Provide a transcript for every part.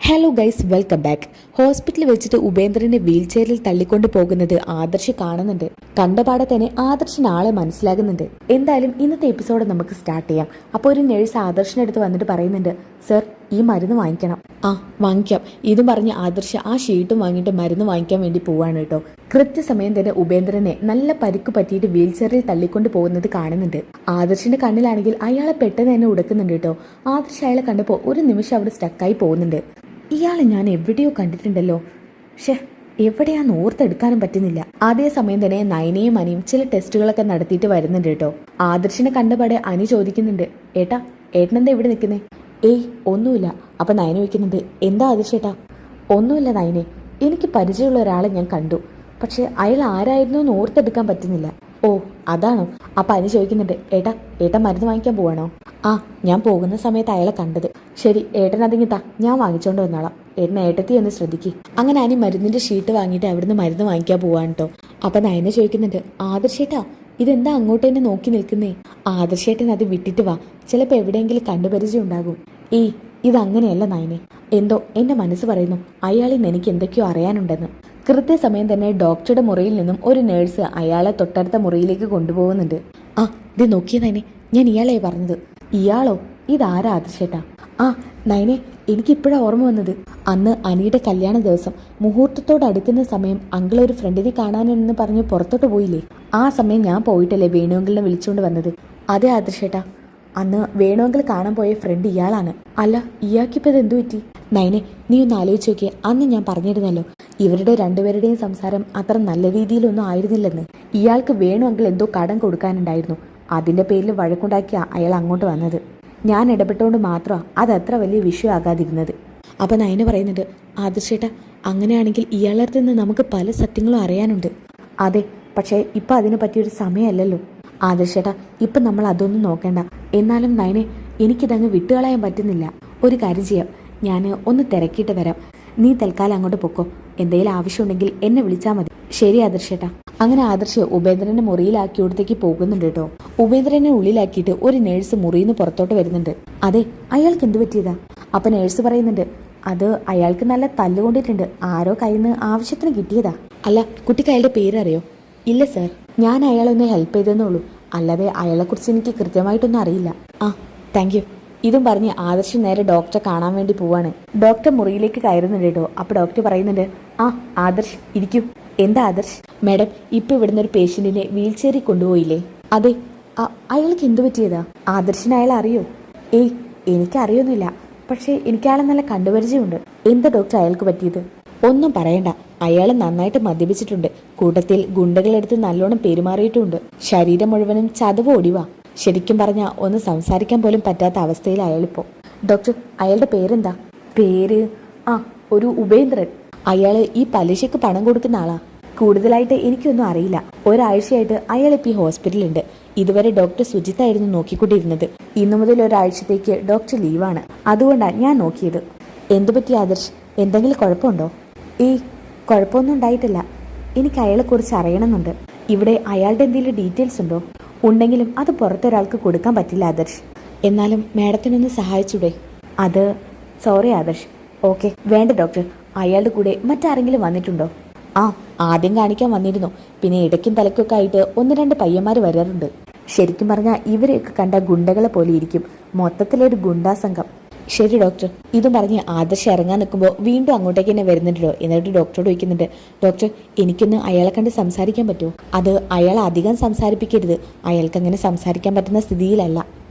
Hello guys, welcome back. ഹോസ്പിറ്റലിൽ വെച്ചിട്ട് ഉപേന്ദ്രനെ wheel ചെയറിൽ തള്ളിക്കൊണ്ട് പോകുന്നത് ആദർശ് കാണുന്നുണ്ട്. കണ്ടപാടെ തന്നെ ആദർശിന് ആളെ മനസ്സിലാകുന്നുണ്ട്. എന്തായാലും ഇന്നത്തെ എപ്പിസോഡ് നമുക്ക് സ്റ്റാർട്ട് ചെയ്യാം. അപ്പോൾ ഒരു നഴ്സ് ആദർശിനടുത്ത് വന്നിട്ട് പറയുന്നുണ്ട്, സർ ഈ മരുന്ന് വാങ്ങിക്കണം. ആ വാങ്ങിക്കാം. ഇതും പറഞ്ഞ് ആദർശ് ആ ഷീട്ടും വാങ്ങിയിട്ട് മരുന്ന് വാങ്ങിക്കാൻ വേണ്ടി പോവാണ് കേട്ടോ. കൃത്യസമയം തന്നെ ഉപേന്ദ്രനെ നല്ല പരിക്ക് പറ്റിയിട്ട് വീൽ ചെയറിൽ തള്ളിക്കൊണ്ട് പോകുന്നത് കാണുന്നുണ്ട്. ആദർശിന്റെ കണ്ണിലാണെങ്കിൽ അയാളെ പെട്ടെന്ന് തന്നെ ഉടക്കുന്നുണ്ട് കേട്ടോ. ആദർശ് അയാളെ കണ്ടപ്പോൾ ഒരു നിമിഷം അവിടെ സ്റ്റക്കായി പോകുന്നുണ്ട്. ഇയാളെ ഞാൻ എവിടെയോ കണ്ടിട്ടുണ്ടല്ലോ, എവിടെയാന്ന് ഓർത്തെടുക്കാനും പറ്റുന്നില്ല. അതേസമയം തന്നെ നയനയും അനിയും ചില ടെസ്റ്റുകളൊക്കെ നടത്തിയിട്ട് വരുന്നുണ്ട് കേട്ടോ. ആദർശിനെ കണ്ടപാടെ അനി ചോദിക്കുന്നുണ്ട്, ഏട്ടനെന്താ ഇവിടെ നിൽക്കുന്നേ? ഏയ് ഒന്നുമില്ല. അപ്പൊ നയന ചോദിക്കുന്നുണ്ട്, എന്താ ആദർശേട്ടാ? ഒന്നുമില്ല നയനെ, എനിക്ക് പരിചയമുള്ള ഒരാളെ ഞാൻ കണ്ടു, പക്ഷെ അയാൾ ആരായിരുന്നു എന്ന് ഓർത്തെടുക്കാൻ പറ്റുന്നില്ല. ഓ അതാണോ? അപ്പൊ അനി ചോദിക്കുന്നുണ്ട്, ഏട്ടാ മരുന്ന് വാങ്ങിക്കാൻ പോവാണോ? ആ, ഞാൻ പോകുന്ന സമയത്ത് അയാളെ കണ്ടത്. ശരി, ഏട്ടൻ അതിങ്ങിത്താ, ഞാൻ വാങ്ങിച്ചോണ്ട് വന്നോളാം. ഏട്ടത്തി ഒന്ന് ശ്രദ്ധിക്ക്. അങ്ങനെ അനി മരുന്നിന്റെ ഷീട്ട് വാങ്ങിയിട്ട് അവിടുന്ന് മരുന്ന് വാങ്ങിക്കാൻ പോവാൻ കേട്ടോ. അപ്പൊ നയന ചോദിക്കുന്നുണ്ട്, ആദർശേട്ടാ ഇതെന്താ അങ്ങോട്ട് തന്നെ നോക്കി നിൽക്കുന്നേ? ആദർശേട്ടൻ അത് വിട്ടിട്ട് വാ, ചിലപ്പോൾ എവിടെയെങ്കിലും കണ്ടുപരിചയം ഉണ്ടാകും. ഏയ് ഇതങ്ങനെയല്ല നയനെ, എന്തോ എന്റെ മനസ്സ് പറയുന്നു അയാളിൽ നിന്ന് എനിക്ക് എന്തൊക്കെയോ അറിയാനുണ്ടെന്ന്. കൃത്യസമയം തന്നെ ഡോക്ടറുടെ മുറിയിൽ നിന്നും ഒരു നേഴ്സ് അയാളെ തൊട്ടടുത്ത മുറിയിലേക്ക് കൊണ്ടുപോകുന്നുണ്ട്. ആ ഇത് നോക്കിയ നയനെ, ഞാൻ ഇയാളെ പറഞ്ഞത്. ഇയാളോ? ഇതാരാ ആദർശേട്ടാ? ആ നയനെ, എനിക്കിപ്പോഴാണ് ഓർമ്മ വന്നത്. അന്ന് അനിയുടെ കല്യാണ ദിവസം മുഹൂർത്തത്തോട് അടുക്കുന്ന സമയം അങ്കിൾ ഒരു ഫ്രണ്ടിനെ കാണാനെന്ന് പറഞ്ഞ് പുറത്തോട്ട് പോയില്ലേ? ആ സമയം ഞാൻ പോയിട്ടല്ലേ വേണുവെങ്കിലിനെ വിളിച്ചുകൊണ്ട് വന്നത്. അതെ ആദർശേട്ടാ, അന്ന് വേണുവെങ്കിൽ കാണാൻ പോയ ഫ്രണ്ട് ഇയാളാണ്. അല്ല, ഇയാൾക്കിപ്പോൾ ഇത് എന്തു പറ്റി? നയനെ, നീ ഒന്ന് ആലോചിച്ച് നോക്കിയേ. അന്ന് ഞാൻ പറഞ്ഞിരുന്നല്ലോ, ഇവരുടെ രണ്ടുപേരുടെയും സംസാരം അത്ര നല്ല രീതിയിലൊന്നും ആയിരുന്നില്ലെന്ന്. ഇയാൾക്ക് വേണുവെങ്കിൽ എന്തോ കടം കൊടുക്കാനുണ്ടായിരുന്നു, അതിന്റെ പേരിൽ വഴക്കുണ്ടാക്കിയ അയാൾ അങ്ങോട്ട് വന്നത്. ഞാൻ ഇടപെട്ടുകൊണ്ട് മാത്രമാണ് അതത്ര വലിയ വിഷയമാകാതിരുന്നത്. അപ്പം നയന പറയുന്നുണ്ട്, ആദർശേട്ടാ അങ്ങനെയാണെങ്കിൽ ഇയാളുടെ അടുത്ത് നിന്ന് നമുക്ക് പല സത്യങ്ങളും അറിയാനുണ്ട്. അതെ, പക്ഷേ ഇപ്പം അതിനെ പറ്റിയൊരു സമയമല്ലല്ലോ. ആദർശേട്ടാ ഇപ്പം നമ്മൾ അതൊന്നും നോക്കേണ്ട. എന്നാലും നയനെ, എനിക്കിതങ്ങ് വിട്ടുകളയാൻ പറ്റുന്നില്ല. ഒരു കാര്യം ചെയ്യാം, ഞാൻ ഒന്ന് തിരക്കിയിട്ട് വരാം. നീ തൽക്കാലം അങ്ങോട്ട് പൊക്കോ. എന്തെങ്കിലും ആവശ്യമുണ്ടെങ്കിൽ എന്നെ വിളിച്ചാൽ മതി. ശരി ആദർശേട്ടാ. അങ്ങനെ ആദർശ് ഉപേന്ദ്രനെ മുറിയിലാക്കിയോടത്തേക്ക് പോകുന്നുണ്ട് കേട്ടോ. ഉപേന്ദ്രനെ ഉള്ളിലാക്കിയിട്ട് ഒരു നേഴ്സ് മുറിയിൽ നിന്ന് പുറത്തോട്ട് വരുന്നുണ്ട്. അതെ, അയാൾക്ക് എന്തു പറ്റിയതാ? അപ്പൊ നേഴ്സ് പറയുന്നുണ്ട്, അത് അയാൾക്ക് നല്ല തല്ലുകൊണ്ടിട്ടുണ്ട്, ആരോ കയ്യിൽ നിന്ന് ആവശ്യത്തിന് കിട്ടിയതാ. അല്ല, കുട്ടിക്ക് അയാളുടെ പേരറിയോ? ഇല്ല സർ, ഞാൻ അയാളൊന്ന് ഹെൽപ്പ് ചെയ്തെന്നുള്ളൂ, അല്ലാതെ അയാളെക്കുറിച്ച് എനിക്ക് കൃത്യമായിട്ടൊന്നും അറിയില്ല. ആ താങ്ക് യു. ഇതും പറഞ്ഞ് ആദർശ് നേരെ ഡോക്ടറെ കാണാൻ വേണ്ടി പോവാണ്. ഡോക്ടർ മുറിയിലേക്ക് കയറുന്നുണ്ട് കേട്ടോ. അപ്പൊ ഡോക്ടർ പറയുന്നുണ്ട്, ആ ആദർശ് ഇരിക്കൂ. എന്താ ആദർശ്? മാഡം, ഇപ്പൊ ഇവിടുന്ന് ഒരു പേഷ്യന്റിനെ വീൽ ചെയറിൽ കൊണ്ടുപോയില്ലേ? അതെ. അയാൾക്ക് എന്തു പറ്റിയതാ? ആദർശിന് അയാൾ അറിയോ? ഏയ് എനിക്കറിയൊന്നുമില്ല, പക്ഷേ എനിക്ക് അയാളെ നല്ല കണ്ടുപരിചയമുണ്ട്. എന്താ ഡോക്ടർ അയാൾക്ക് പറ്റിയത്? ഒന്നും പറയണ്ട, അയാൾ നന്നായിട്ട് മദ്യപിച്ചിട്ടുണ്ട്, കൂട്ടത്തിൽ ഗുണ്ടകളെടുത്ത് നല്ലോണം പെരുമാറിയിട്ടുമുണ്ട്. ശരീരം മുഴുവനും ചതവ് ഒടിവാ. ശരിക്കും പറഞ്ഞാൽ ഒന്ന് സംസാരിക്കാൻ പോലും പറ്റാത്ത അവസ്ഥയിൽ അയാളിപ്പോ. ഡോക്ടർ അയാളുടെ പേരെന്താ? പേര് ഒരു ഉപേന്ദ്രൻ. അയാള് ഈ പലിശക്ക് പണം കൊടുക്കുന്ന ആളാ. കൂടുതലായിട്ട് എനിക്കൊന്നും അറിയില്ല. ഒരാഴ്ചയായിട്ട് അയാളിപ്പോൾ ഈ ഹോസ്പിറ്റലുണ്ട്. ഇതുവരെ ഡോക്ടർ സുജിത്തായിരുന്നു നോക്കിക്കൊണ്ടിരുന്നത്. ഇന്നു മുതൽ ഒരാഴ്ചത്തേക്ക് ഡോക്ടർ ലീവാണ്. അതുകൊണ്ടാണ് ഞാൻ നോക്കിയത്. എന്തു പറ്റി ആദർശ്? എന്തെങ്കിലും കുഴപ്പമുണ്ടോ? ഏയ് കുഴപ്പമൊന്നും ഉണ്ടായിട്ടില്ല. എനിക്ക് അയാളെക്കുറിച്ച് അറിയണമെന്നുണ്ട്. ഇവിടെ അയാളുടെ എന്തെങ്കിലും ഡീറ്റെയിൽസ് ഉണ്ടോ? ഉണ്ടെങ്കിലും അത് പുറത്തൊരാൾക്ക് കൊടുക്കാൻ പറ്റില്ല ആദർശ്. എന്നാലും മാഡത്തിനൊന്ന് സഹായിച്ചൂടെ? അത് സോറി ആദർശ്. ഓക്കെ വേണ്ട ഡോക്ടർ. അയാളുടെ കൂടെ മറ്റാരെങ്കിലും വന്നിട്ടുണ്ടോ? ആദ്യം കാണിക്കാൻ വന്നിരുന്നു, പിന്നെ ഇടയ്ക്കും തലയ്ക്കൊക്കെ ആയിട്ട് ഒന്ന് രണ്ട് പയ്യന്മാർ വരാറുണ്ട്. ശരിക്കും പറഞ്ഞാൽ ഇവരെയൊക്കെ കണ്ട ഗുണ്ടകളെ പോലെ ഇരിക്കും, മൊത്തത്തിലൊരു ഗുണ്ടാ സംഘം. ശരി ഡോക്ടർ. ഇതും പറഞ്ഞ് ആദർശ് ഇറങ്ങാൻ നിൽക്കുമ്പോൾ വീണ്ടും അങ്ങോട്ടേക്ക് തന്നെ വരുന്നുണ്ടോ. എന്നിട്ട് ഡോക്ടറോട് ചോദിക്കുന്നുണ്ട്, ഡോക്ടർ എനിക്കൊന്ന് അയാളെ കണ്ട് സംസാരിക്കാൻ പറ്റുമോ? അത് അയാളെ അധികം സംസാരിപ്പിക്കരുത്, അയാൾക്ക് അങ്ങനെ സംസാരിക്കാൻ പറ്റുന്ന സ്ഥിതിയിലല്ല.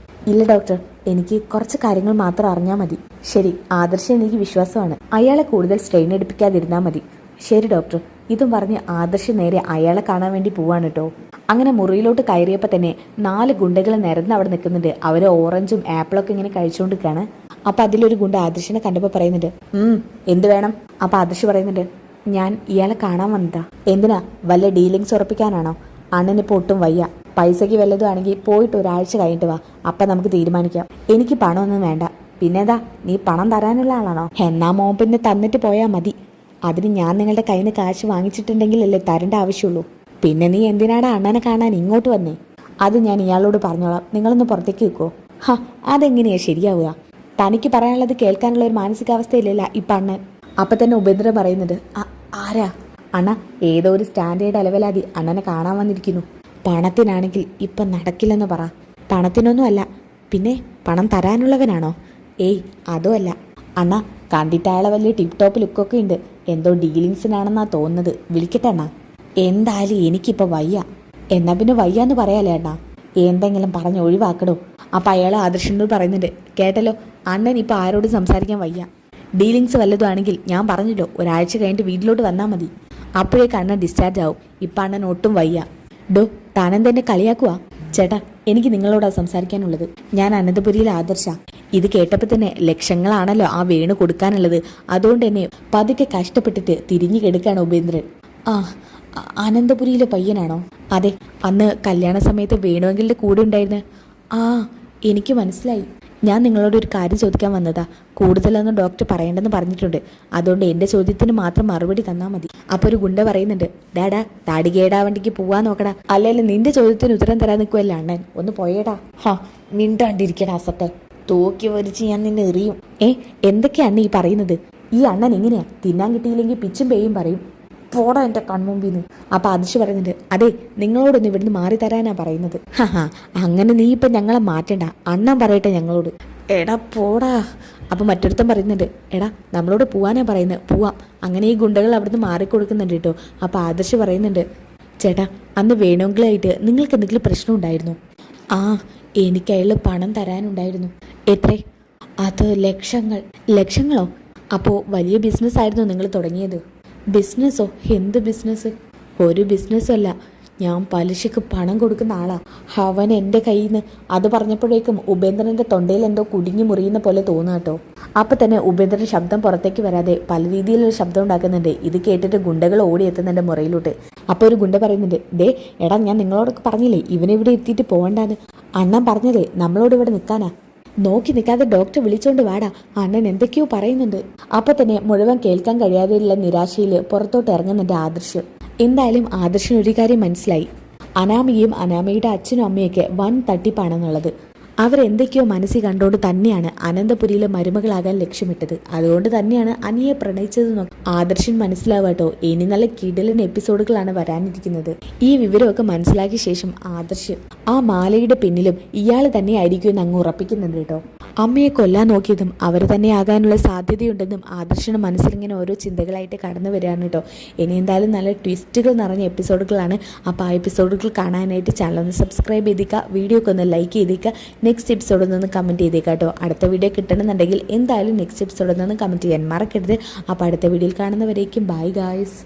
ഇല്ല ഡോക്ടർ, എനിക്ക് കുറച്ച് കാര്യങ്ങൾ മാത്രം അറിഞ്ഞാൽ മതി. ശരി, ആദർശ് എനിക്ക് വിശ്വാസമാണ്. അയാളെ കൂടുതൽ സ്ട്രെയിൻ എടുപ്പിക്കാതിരുന്നാൽ മതി. ശരി ഡോക്ടർ. ഇതും പറഞ്ഞ് ആദർശ് നേരെ അയാളെ കാണാൻ വേണ്ടി പോവാണ് കേട്ടോ. അങ്ങനെ മുറിയിലോട്ട് കയറിയപ്പോൾ തന്നെ 4 ഗുണ്ടകൾ നിരന്ന് അവിടെ നിൽക്കുന്നുണ്ട്. അവർ ഓറഞ്ചും ആപ്പിളൊക്കെ ഇങ്ങനെ കഴിച്ചുകൊണ്ടിരിക്കുകയാണ്. അപ്പൊ അതിലൊരു ഗുണ്ട ആദർശിനെ കണ്ടപ്പോൾ പറയുന്നുണ്ട്, എന്ത് വേണം? അപ്പൊ ആദർശ് പറയുന്നുണ്ട്, ഞാൻ ഇയാളെ കാണാൻ വന്നതാ. എന്തിനാ? വല്ല ഡീലിങ്സ് ഉറപ്പിക്കാനാണോ? അണ്ണനിപ്പോൾ ഒട്ടും വയ്യ. പൈസയ്ക്ക് വല്ലതും ആണെങ്കിൽ പോയിട്ട് ഒരാഴ്ച കഴിഞ്ഞിട്ട് വാ, അപ്പം നമുക്ക് തീരുമാനിക്കാം. എനിക്ക് പണമൊന്നും വേണ്ട. പിന്നെതാ, നീ പണം തരാനുള്ള ആളാണോ? എന്നാ മോൻ പിന്നെ തന്നിട്ട് പോയാൽ മതി. അതിന് ഞാൻ നിങ്ങളുടെ കയ്യിൽ നിന്ന് കാശ് വാങ്ങിച്ചിട്ടുണ്ടെങ്കിലല്ലേ തരേണ്ട ആവശ്യമുള്ളൂ. പിന്നെ നീ എന്തിനാടാ അണ്ണനെ കാണാൻ ഇങ്ങോട്ട് വന്നേ? അത് ഞാൻ ഇയാളോട് പറഞ്ഞോളാം, നിങ്ങളൊന്ന് പുറത്തേക്ക് വെക്കുമോ? അതെങ്ങനെയാ ശരിയാവുക? തനിക്ക് പറയാനുള്ളത് കേൾക്കാനുള്ള ഒരു മാനസികാവസ്ഥയിലല്ല ഇപ്പം അണ്ണൻ. അപ്പം തന്നെ ഉപേന്ദ്രൻ പറയുന്നുണ്ട്, ആരാ അണ്ണ? ഏതോ ഒരു സ്റ്റാൻഡേർഡ് ലെവലാതി അണ്ണനെ കാണാൻ വന്നിരിക്കുന്നു. പണത്തിനാണെങ്കിൽ ഇപ്പം നടക്കില്ലെന്ന് പറ. പണത്തിനൊന്നും അല്ല, പിന്നെ പണം തരാനുള്ളവനാണോ? ഏയ് അതുമല്ല അണ്ണ. കണ്ടിട്ട് അയാളെ വലിയ ടിപ് ടോപ്പ് ലുക്കൊക്കെ ഉണ്ട്. എന്തോ ഡീലിങ്സിനാണെന്നാ തോന്നുന്നത്. വിളിക്കട്ടെ അണ്ണ? എന്തായാലും എനിക്കിപ്പോൾ വയ്യ. എന്നാ പിന്നെ വയ്യാന്ന് പറയാലേ അണ്ണ? എന്തെങ്കിലും പറഞ്ഞ് ഒഴിവാക്കടോ. അപ്പം അയാൾ ആദർശനോട് പറയുന്നുണ്ട്, കേട്ടല്ലോ അണ്ണൻ ഇപ്പം ആരോടും സംസാരിക്കാൻ വയ്യ. ഡീലിങ്സ് വല്ലതും ആണെങ്കിൽ ഞാൻ പറഞ്ഞല്ലോ, ഒരാഴ്ച കഴിഞ്ഞിട്ട് വീട്ടിലോട്ട് വന്നാൽ മതി. അപ്പോഴേക്ക് അണ്ണൻ ഡിസ്ചാർജ് ആവും. ഇപ്പം അണ്ണൻ ഒട്ടും വയ്യ. ഡോ, താനെന്തെന്നെ കളിയാക്കുവാ? ചേട്ടാ, എനിക്ക് നിങ്ങളോടാ സംസാരിക്കാനുള്ളത്. ഞാൻ അനന്തപുരിയിലെ ആദർശ. ഇത് കേട്ടപ്പോൾ തന്നെ ലക്ഷങ്ങളാണല്ലോ ആ വേണു കൊടുക്കാനുള്ളത്. അതുകൊണ്ട് തന്നെ പതുക്കെ കഷ്ടപ്പെട്ടിട്ട് തിരിഞ്ഞു കിടക്കാണ് ഉപേന്ദ്രൻ. അനന്തപുരിയിലെ പയ്യനാണോ? അതെ, അന്ന് കല്യാണ സമയത്ത് വേണുവെങ്കിലിൻ്റെ കൂടെ ഉണ്ടായിരുന്നു. എനിക്ക് മനസ്സിലായി. ഞാൻ നിങ്ങളോട് ഒരു കാര്യം ചോദിക്കാൻ വന്നതാ. കൂടുതലൊന്നും ഡോക്ടർ പറയേണ്ടെന്ന് പറഞ്ഞിട്ടുണ്ട്. അതുകൊണ്ട് എൻ്റെ ചോദ്യത്തിന് മാത്രം മറുപടി തന്നാൽ മതി. അപ്പോൾ ഒരു ഗുണ്ട പറയുന്നുണ്ട്, ഡാഡാ താടികേടാ വണ്ടിക്ക് പോവാൻ നോക്കടാ. അല്ലെങ്കിൽ നിന്റെ ചോദ്യത്തിന് ഉത്തരം തരാൻ നിൽക്കുമല്ല അണ്ണൻ. ഒന്ന് പോയേടാ. മിണ്ടാണ്ടിരിക്കടാ അസത്തെ. തൂക്കി വരിച്ച് ഞാൻ നിന്നെ എറിയും. എന്തൊക്കെയാണ് ഈ പറയുന്നത്? ഈ അണ്ണൻ എങ്ങനെയാ? തിന്നാൻ കിട്ടിയില്ലെങ്കിൽ പിച്ചും പേയും പറയും. പോടാ എൻ്റെ കൺമുമ്പിന്ന്. അപ്പം ആദർശ് പറയുന്നുണ്ട്, അതെ നിങ്ങളോടൊന്ന് ഇവിടുന്ന് മാറി തരാനാ പറയുന്നത്. അങ്ങനെ നീ ഇപ്പം ഞങ്ങളെ മാറ്റണ്ട. അണ്ണൻ പറയട്ടെ ഞങ്ങളോട്. എടാ പോടാ. അപ്പം മറ്റൊരുത്തൻ പറയുന്നുണ്ട്, എടാ നമ്മളോട് പോവാനാ പറയുന്നത്, പോവാം. അങ്ങനെ ഈ ഗുണ്ടകൾ അവിടുന്ന് മാറിക്കൊടുക്കുന്നുണ്ട് കേട്ടോ. അപ്പം ആദർശ് പറയുന്നുണ്ട്, ചേട്ടാ അന്ന് വേണമെങ്കിലായിട്ട് നിങ്ങൾക്ക് എന്തെങ്കിലും പ്രശ്നം ഉണ്ടായിരുന്നു? എനിക്ക് അയാൾ പണം തരാനുണ്ടായിരുന്നു. എത്ര? അത് ലക്ഷങ്ങൾ. ലക്ഷങ്ങളോ? അപ്പോൾ വലിയ ബിസിനസ് ആയിരുന്നു നിങ്ങൾ തുടങ്ങിയത്? ബിസിനസ്സോ? എന്ത് ബിസിനസ്? ഒരു ബിസിനസ്സും അല്ല. ഞാൻ പലിശക്ക് പണം കൊടുക്കുന്ന ആളാ. അവൻ എൻ്റെ കയ്യിൽ നിന്ന്. അത് പറഞ്ഞപ്പോഴേക്കും ഉപേന്ദ്രൻ്റെ തൊണ്ടയിൽ എന്തോ കുടുങ്ങി മുറിയുന്ന പോലെ തോന്നുക കേട്ടോ. അപ്പം തന്നെ ഉപേന്ദ്രൻ ശബ്ദം പുറത്തേക്ക് വരാതെ പല രീതിയിലുള്ള ശബ്ദം ഉണ്ടാക്കുന്നുണ്ട്. ഇത് കേട്ടിട്ട് ഗുണ്ടകൾ ഓടിയെത്തുന്നുണ്ട് മുറയിലോട്ട്. അപ്പോൾ ഒരു ഗുണ്ട പറയുന്നുണ്ട്, ദേ എടാ ഞാൻ നിങ്ങളോടൊക്കെ പറഞ്ഞില്ലേ ഇവനിവിടെ എത്തിയിട്ട് പോകണ്ടാന്ന്. അണ്ണൻ പറഞ്ഞതേ നമ്മളോട് ഇവിടെ നിൽക്കാനാ. നോക്കി നിൽക്കാതെ ഡോക്ടർ വിളിച്ചോണ്ട് വാടാ, അണ്ണൻ എന്തൊക്കെയോ പറയുന്നുണ്ട്. അപ്പൊ തന്നെ മുഴുവൻ കേൾക്കാൻ കഴിയാതെയുള്ള നിരാശയിൽ പുറത്തോട്ട് ഇറങ്ങുന്നുണ്ട് ആദർശ്. എന്തായാലും ആദർശിന് ഒരു കാര്യം മനസ്സിലായി. അനാമികയും അനാമയുടെ അച്ഛനും അമ്മയൊക്കെ വൻ തട്ടിപ്പാണെന്നുള്ളത്. അവരെന്തൊക്കെയോ മനസ്സിൽ കണ്ടുകൊണ്ട് തന്നെയാണ് അനന്തപുരിയിലെ മരുമകളാകാൻ ലക്ഷ്യമിട്ടത്. അതുകൊണ്ട് തന്നെയാണ് അനിയെ പ്രണയിച്ചതെന്നൊക്കെ ആദർശൻ മനസ്സിലാവാട്ടോ. ഇനി നല്ല കിടിലൻ എപ്പിസോഡുകളാണ് വരാനിരിക്കുന്നത്. ഈ വിവരമൊക്കെ മനസ്സിലാക്കിയ ശേഷം ആദർശ് ആ മാലയുടെ പിന്നിലും ഇയാൾ തന്നെ ആയിരിക്കും എന്ന് അങ്ങ് ഉറപ്പിക്കുന്നുണ്ട് കേട്ടോ. അമ്മയെ കൊല്ലാൻ നോക്കിയതും അവർ തന്നെ ആകാനുള്ള സാധ്യതയുണ്ടെന്നും ആദർശന് മനസ്സിലിങ്ങനെ ഓരോ ചിന്തകളായിട്ട് കടന്നു വരികയാണ് കേട്ടോ. ഇനി എന്തായാലും നല്ല ട്വിസ്റ്റുകൾ നിറഞ്ഞ എപ്പിസോഡുകളാണ്. അപ്പോൾ ആ എപ്പിസോഡുകൾ കാണാനായിട്ട് ചാനൽ ഒന്ന് സബ്സ്ക്രൈബ് ചെയ്തേക്കുക, വീഡിയോ ഒക്കെ ഒന്ന് ലൈക്ക് ചെയ്തേക്കുക, നെക്സ്റ്റ് എപ്പിസോഡിൽ നിന്ന് കമൻറ്റ് ചെയ്തേക്കാം കേട്ടോ. അടുത്ത വീഡിയോ കിട്ടണമെന്നുണ്ടെങ്കിൽ എന്തായാലും നെക്സ്റ്റ് എപ്പിസോഡിൽ നിന്ന് കമൻറ്റ് ചെയ്യാൻ മറക്കരുത്. അപ്പോൾ അടുത്ത വീഡിയോയിൽ കാണുന്നവരേക്കും ബൈ ഗായ്സ്.